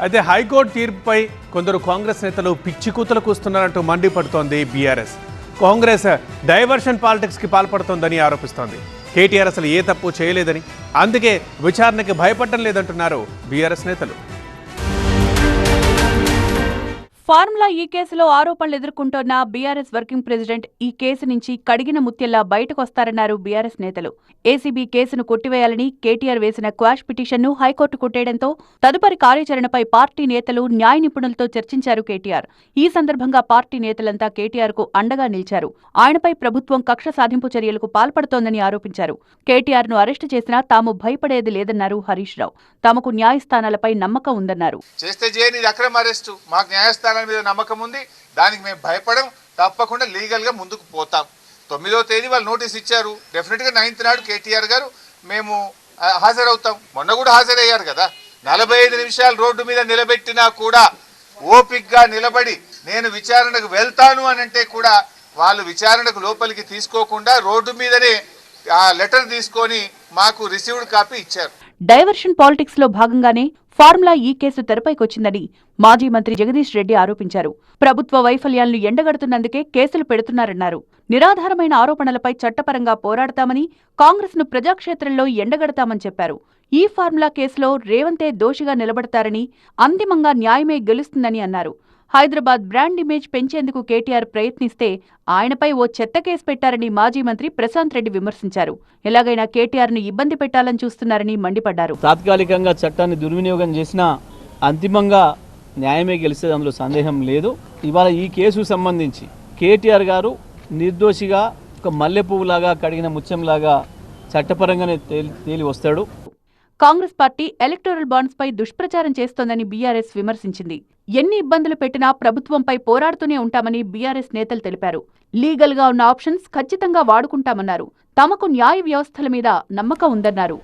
అయితే హైకోర్టు తీర్పుపై కొందరు కాంగ్రెస్ నేతలు పిచ్చి కూతలు కూస్తున్నారంటూ మండిపడుతోంది బీఆర్ఎస్. కాంగ్రెస్ డైవర్షన్ పాలిటిక్స్ కి పాల్పడుతోందని ఆరోపిస్తోంది. కేటీఆర్ అసలు ఏ తప్పు చేయలేదని, అందుకే విచారణకి భయపడటం లేదంటున్నారు బీఆర్ఎస్ నేతలు. ఫార్ములా ఈ కేసులో ఆరోపణలు ఎదుర్కొంటోన్న బీఆర్ఎస్ వర్కింగ్ ప్రెసిడెంట్ ఈ కేసు నుంచి కడిగిన ముత్యంలా బయటకొస్తారన్నారు బీఆర్ఎస్ నేతలు. ఏసీబీ కేసును కొట్టివేయాలని కేటీఆర్ వేసిన క్వాష్ పిటిషన్ను హైకోర్టు కొట్టేయడంతో తదుపరి కార్యాచరణపై పార్టీ నేతలు, న్యాయ నిపుణులతో చర్చించారు కేటీఆర్. ఈ సందర్భంగా పార్టీ నేతలంతా కేటీఆర్కు అండగా నిలిచారు. ఆయనపై ప్రభుత్వం కక్ష సాధింపు చర్యలకు పాల్పడుతోందని ఆరోపించారు. కేటీఆర్ను అరెస్టు చేసినా తాము భయపడేది లేదన్నారు హరీష్ రావు. తమకు న్యాయస్థానాలపై నమ్మకం ఉందన్నారు. మీద నమ్మకం ఉంది, దానికి మేము భయపడం, తప్పకుండా లీగల్ గా ముందుకు పోతాం. 9వ తేదీ వాళ్ళు నోటీస్ ఇచ్చారు. డెఫినెట్ గా 9th నాడు కేటీఆర్ గారు మేము హాజరవుతాం. మొన్న కూడా హాజరయ్యారు కదా. 45 నిమిషాలు రోడ్డు మీద నిలబెట్టినా కూడా ఓపిక్ గా నిలబడి నేను విచారణకు వెళ్తాను అని అంటే కూడా వాళ్ళు విచారణకు లోపలికి తీసుకోకుండా రోడ్డు మీదనే ఆ లెటర్ తీసుకొని మాకు రిసీవ్డ్ కాపీ ఇచ్చారు. డైవర్షన్ పాలిటిక్స్ లో భాగంగానే ఫార్ములా ఈ కేసు తెరపైకొచ్చిందని మాజీ మంత్రి జగదీష్ రెడ్డి ఆరోపించారు. ప్రభుత్వ వైఫల్యాలను ఎండగడుతున్నందుకే కేసులు పెడుతున్నారన్నారు. నిరాధారమైన ఆరోపణలపై చట్టపరంగా పోరాడతామని, కాంగ్రెస్ ను ప్రజాక్షేత్రంలో ఎండగడతామని చెప్పారు. ఈ ఫార్ములా కేసులో రేవంతే దోషిగా నిలబడతారని, అంతిమంగా న్యాయమే గెలుస్తుందని అన్నారు. హైదరాబాద్ బ్రాండ్ ఇమేజ్ పెంచేందుకు కేటీఆర్ ప్రయత్నిస్తే ఆయనపై ఓ చెత్త కేసు పెట్టారని మాజీ మంత్రి ప్రశాంత్ రెడ్డి విమర్శించారు. ఎలాగైనా కేటీఆర్ ను ఇబ్బంది పెట్టాలని చూస్తున్నారని మండిపడ్డారు. తాత్కాలికంగా చట్టాన్ని దుర్వినియోగం చేసినా అంతిమంగా న్యాయమే గెలిస్తే అందులో సందేహం లేదు. ఇవాళ ఈ కేసుకు సంబంధించి కేటీఆర్ గారు నిర్దోషిగా ఒక మల్లెపువ్వులాగా కడిగిన ముత్యంలాగా చట్టపరంగానే తేలి వస్తాడు. కాంగ్రెస్ పార్టీ ఎలక్టోరల్ బాండ్స్ పై దుష్ప్రచారం చేస్తోందని బీఆర్ఎస్ విమర్శించింది. ఎన్ని ఇబ్బందులు పెట్టినా ప్రభుత్వంపై పోరాడుతూనే ఉంటామని బీఆర్ఎస్ నేతలు తెలిపారు. లీగల్ గా ఉన్న ఆప్షన్స్ ఖచ్చితంగా వాడుకుంటామన్నారు. తమకు న్యాయ వ్యవస్థల మీద నమ్మకం ఉందన్నారు.